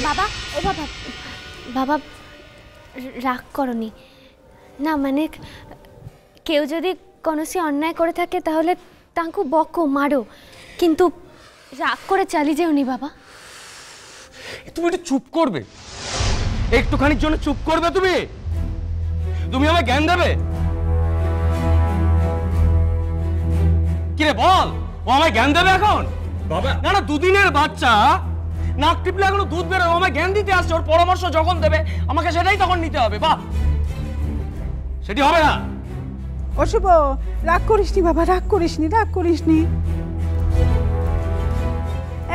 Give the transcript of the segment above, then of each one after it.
বাবা ও বাবা বাবা রাগ করনি না, মানে কেউ যদি কোনোসি অন্যায় করে থাকে তাহলে তাঁকু বকো মারো, কিন্তু রাগ করে চালি যেওনি বাবা। তুমি একটু চুপ করবে, একটুখানির জন্য চুপ করবে। তুমি তুমি আমায় জ্ঞান দেবে? কিরে বল, ও আমায় জ্ঞান দেবে এখন? বাবা না না, দুদিনের বাচ্চা, নাক টিপলে এখনো দুধ বেরোয়, আমায় জ্ঞান দিতে আসছে। ওর পরামর্শ যখন দেবে আমাকে সেটাই তখন নিতে হবে। বাহ, সেটি হবে না। অশুভ, রাগ করিসনি বাবা, রাগ করিসনি, রাগ করিসনি।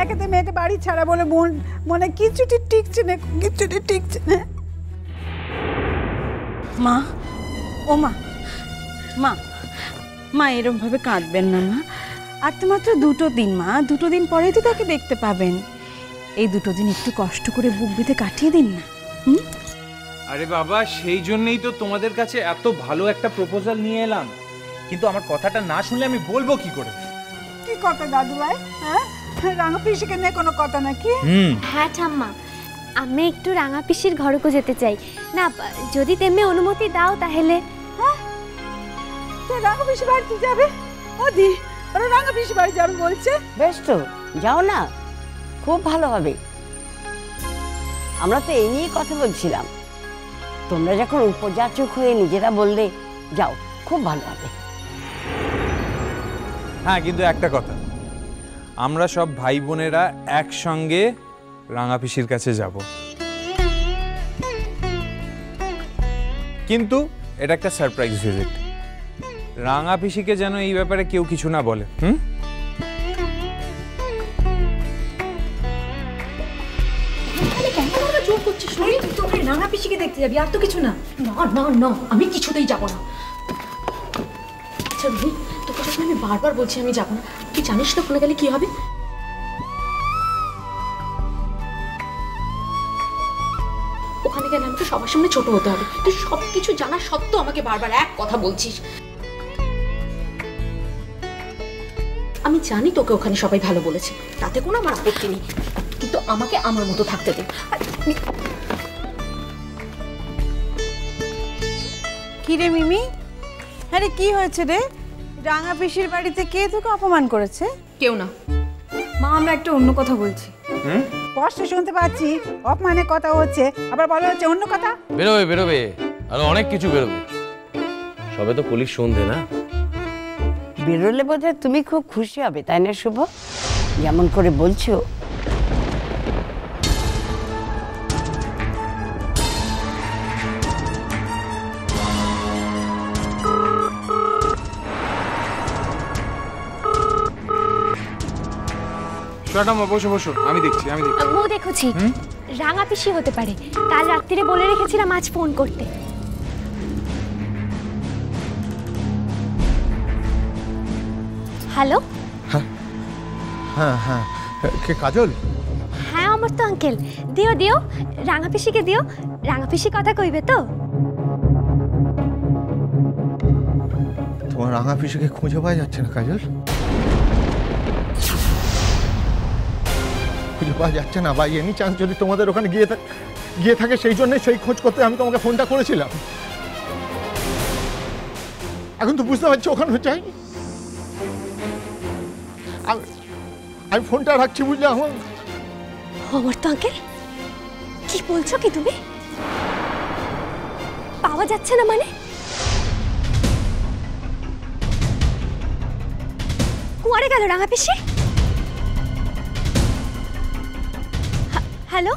একেতে মেয়েটা বাড়ি ছাড়া বলে মনে কিছুটি টিকছে না, কিছুটি টিকছে না। মা, ও মা, মা মা এরকম ভাবে কাঁদবেন না মা। আর তো মাত্র 2টো দিন মা, 2টো দিন পরেই তো তাকে দেখতে পাবেন। এই 2টো দিন একটু কষ্ট করে বুক বেঁধে কাটিয়ে দিন না। আরে বাবা, সেই জন্যই তো তোমাদের কাছে এত ভালো একটা প্রপোজাল নিয়ে এলাম, কিন্তু আমার কথাটা না শুনলে আমি বলবো কি করে? কি কথা দাদু ভাই? হ্যাঁ, রাঙা পিসিকে নিয়ে কোনো কথা নাকি? হ্যাঁ ঠাম্মা, আমি একটু রাঙা পিসির ঘরকও যেতে চাই না, যদি তেমনি অনুমতি দাও তাহলে। হ্যাঁ, তো রাঙা পিসি বাড়িতে যাবে? ওদি ওরা রাঙা পিসি বাড়ি যাবে বলছে। বেশ তো, যাও না, খুব ভালো হবে। আমরা তো এই নিয়েই কথা বলছিলাম, তোমরা যখন উপযাচক হয়ে নিজেরা বললে যাও, খুব ভালো হবে। হ্যাঁ, কিন্তু একটা কথা, আমরা সব ভাই বোনেরা একসঙ্গে রাঙা পিসির কাছে যাব, কিন্তু এটা একটা সারপ্রাইজ ভিজিট। রাঙা পিসিকে যেন এই ব্যাপারে কেউ কিছু না বলে। রাঙা পিসিকে দেখতে যাবি, আর তো কিছু না। না না না, আমি কিছুতেই যাবো না। আচ্ছা রুহি, তোকে যখন আমি বারবার বলছি আমি যাবো না, তুই জানিস তো ওখানে গেলে কি হবে? ওখানে গেলে আমাকে সবার সামনে ছোট হতে হবে। তুই সবকিছু জানা সত্ত্বেও আমাকে বারবার এক কথা বলছিস। আমি জানি তোকে ওখানে সবাই ভালো বলেছে, তাতে কোনো আমার আপত্তি নেই, কিন্তু আমাকে আমার মতো থাকতে দে। কি রে মিমি, আরে কি হয়েছে রে? রাঙা পিসির বাড়িতে কে তোকে অপমান করেছে? কেউ না মা, আমরা একটা অন্য কথা বলছি। কষ্ট শুনতে পাচ্ছি, অপমানের কথা হচ্ছে, আবার বলা হচ্ছে অন্য কথা। বেরোবে বেরোবে, আর অনেক কিছু বেরোবে। সবে তো পুলিশ সন্ধে না। বেরোলে বোধহয় তুমি খুব খুশি হবে, তাই না শুভ? যেমন করে বলছো। বসো বসো, আমি দেখছি। ও দেখছি রাঙা পিসি হতে পারে, কাল রাত্রিরে বলে রেখেছিলাম আজ ফোন করতে। হ্যালো। হ্যাঁ হ্যাঁ, কে কাজল? হ্যাঁ আমার তো আঙ্কেল, দিও দিও, রাঙা পিসিকে দিও, রাঙা পিসি কথা কইবে তো। তোমার রাঙা পিসিকে খুঁজে পাওয়া যাচ্ছে না কাজল? খুঁজে পাওয়া যাচ্ছে না, বা এনি চান্স যদি তোমাদের ওখানে গিয়ে থাকে, সেই জন্যই সেই খোঁজ করতে আমি তোমাকে ফোনটা করেছিলাম। এখন তো বুঝতে পারছি ওখানে চাই। আমি ফোনটা রাখছি, বুঝলে? আমার তো আঙ্কেল, কি বলছো কি তুমি? পাওয়া যাচ্ছে না মানে? কুয়ারে গেল রাঙা পিসি? হ্যালো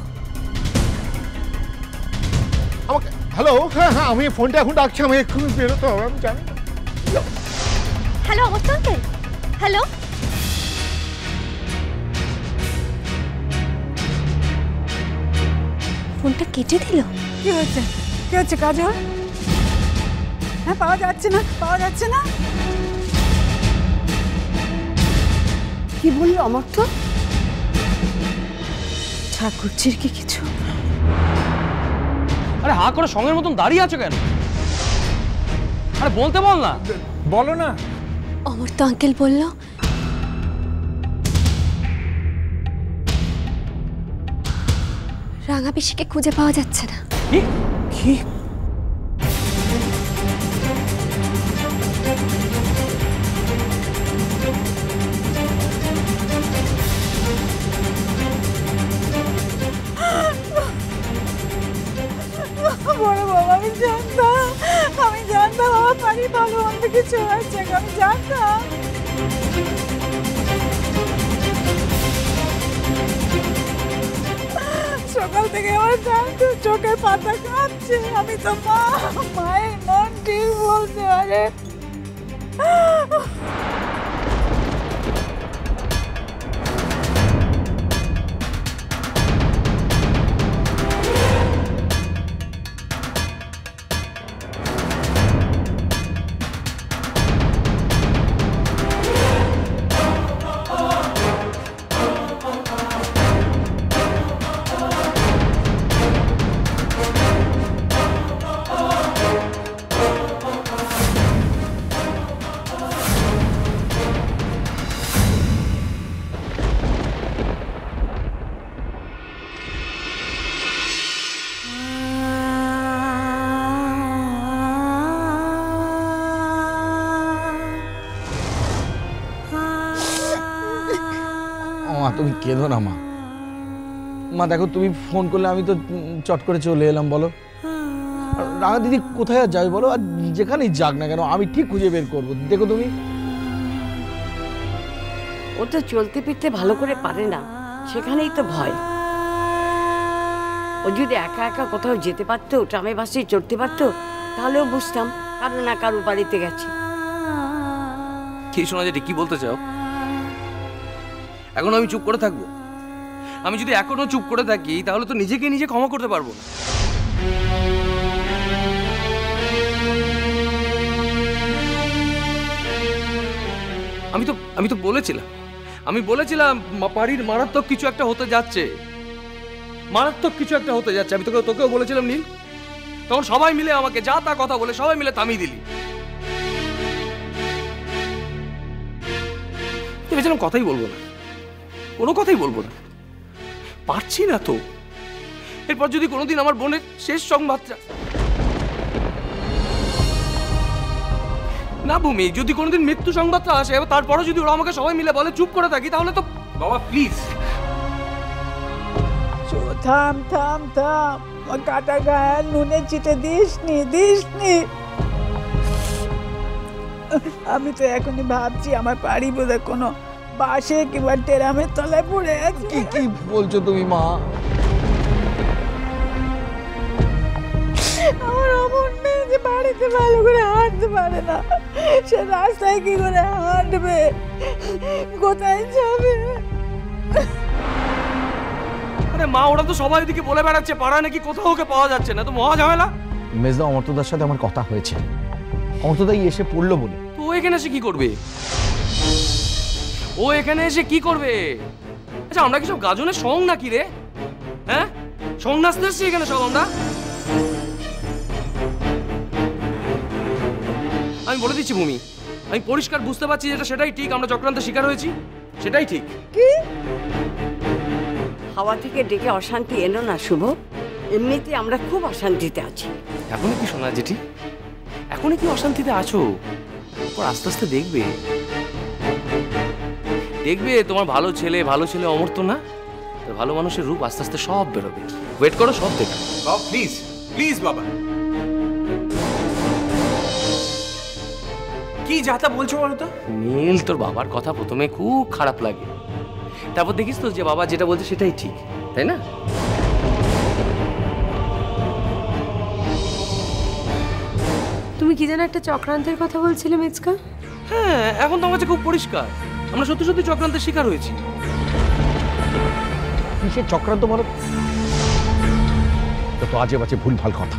আমাকে হ্যালো। হ্যাঁ হ্যাঁ, আমি ফোনটা এখন রাখছি, আমি এক্ষুনি বেরোতে হবে, আমি জানি। হ্যালো আমার তো আঙ্কেল, হ্যালো। ফোনটা কেটে দিল। কি হচ্ছে, কি হচ্ছে কাজল? হ্যাঁ, পাওয়া যাচ্ছে না, পাওয়া যাচ্ছে না। কি বললো আমার তো? ঠাকুরজির কি কিছু? আরে হা করে সঙ্গের মতন দাঁড়িয়ে আছো কেন? আরে বলতে বল না। বলো না। অমর তো আঙ্কেল বলল রাঙা পিসিকে খুঁজে পাওয়া যাচ্ছে না। কি কি বড় বাবা, আমি জানতাম আমার বাড়ি ভালো মন্দ কিছু হয়েছে, আমি জানতাম। সকাল থেকে আমার জানতো চোখের পাতা কাঁপছে, আমি তো মায়ের মন ঠিক বলতে পারে। মা তুমি কেঁদো না মা। মা দেখো তুমি ফোন করলে আমি তো চট করে চলে এলাম। বলো রাঙা দিদি কোথায় আর যাবে বলো, আর যেখানেই যাক না কেন আমি ঠিক খুঁজে বের করবো। দেখো তুমি, ও তো চলতে ফিরতে ভালো করে পারে না, সেখানেই তো ভয়। ও যদি একা একা কোথাও যেতে পারতো, ট্রামে বাসে চড়তে পারতো, তাহলেও বুঝতাম কারো না কারো বাড়িতে গেছে। কি শোনা যেটি কি বলতে চাও? এখন আমি চুপ করে থাকবো? আমি যদি এখনো চুপ করে থাকি তাহলে তো নিজেকে নিজে ক্ষমা করতে পারবো না। আমি তো বলেছিলাম বাড়ির মারাত্মক কিছু একটা হতে যাচ্ছে, আমি তোকেও বলেছিলাম নীল। তখন সবাই মিলে আমাকে যা তা কথা বলে সবাই মিলে থামিয়ে দিলি। ভেবেছিলাম কথাই বলবো না, কোনো কথাই বলবো না, পারছি না তো। এরপর যদি কোনোদিন আমার বোনের শেষ সংবাদটা না ভূমি, যদি কোনোদিন মৃত্যু সংবাদটা আসে, তারপরে যদি ওরা আমাকে সবাই মিলে বলে চুপ করে থাকি, তাহলে তো বাবা প্লিজ। থাম থাম থাম, কাটা গায়ে নুনে চিটে দিস নি। আমি তো এখনই ভাবছি আমার বাড়ি বোধহয় কোনো বাসে কিংবা টেরামের তলায় পড়ে আছে। কি বলছো তুমি মা? আমার অমন মেয়ে যে বাড়িতে ভালো করে হাঁটতে পারে না, সে রাস্তায় কি করে হাঁটবে, কোথায় যাবে? আরে মা, ওরা তো সবাই ওদিকে বলে বেড়াচ্ছে পাড়ায় নাকি কোথাও ওকে পাওয়া যাচ্ছে না, তো মহা ঝামেলা। মেজদা অমর্তদার সাথে আমার কথা হয়েছে, অমর্তদাই এসে পড়লো বলে। তো ও এখানে এসে কি করবে? আচ্ছা আমরা কি সব গাজনের সং নাকি রে? হ্যাঁ, সং নাচতে এসছি এখানে সব আমরা। আমি বলে দিচ্ছি ভূমি, আমি পরিষ্কার বুঝতে পারছি যেটা সেটাই ঠিক, আমরা চক্রান্তের শিকার হয়েছি, সেটাই ঠিক। কি হাওয়া থেকে ডেকে অশান্তি এনো না শুভ, এমনিতে আমরা খুব অশান্তিতে আছি। এখনই কি শোনা জেঠি, এখনই কি অশান্তিতে আছো? পর আস্তে আস্তে দেখবে তোমার ভালো ছেলে অমর্ত্য না, ভালো মানুষের রূপ আস্তে আস্তে সব বেরোবে। ওয়েট করো, সব দেখো। বাবা প্লিজ প্লিজ বাবা, কি যাতা বলছো বলো তো? নীল, তোর বাবার কথা প্রথমে খুব খারাপ লাগে, তারপর দেখিস তো যে বাবা যেটা বলছে সেটাই ঠিক, তাই না? তুমি কি যেন একটা চক্রান্তের কথা বলছিলে মেজকা? হ্যাঁ, এখন তো আমার কাছে খুব পরিষ্কার, আমরা সত্যি সত্যি চক্রান্তের শিকার হয়েছি। কিসের চক্রান্ত বলো? তো আজে বাজে ভুলভাল কথা।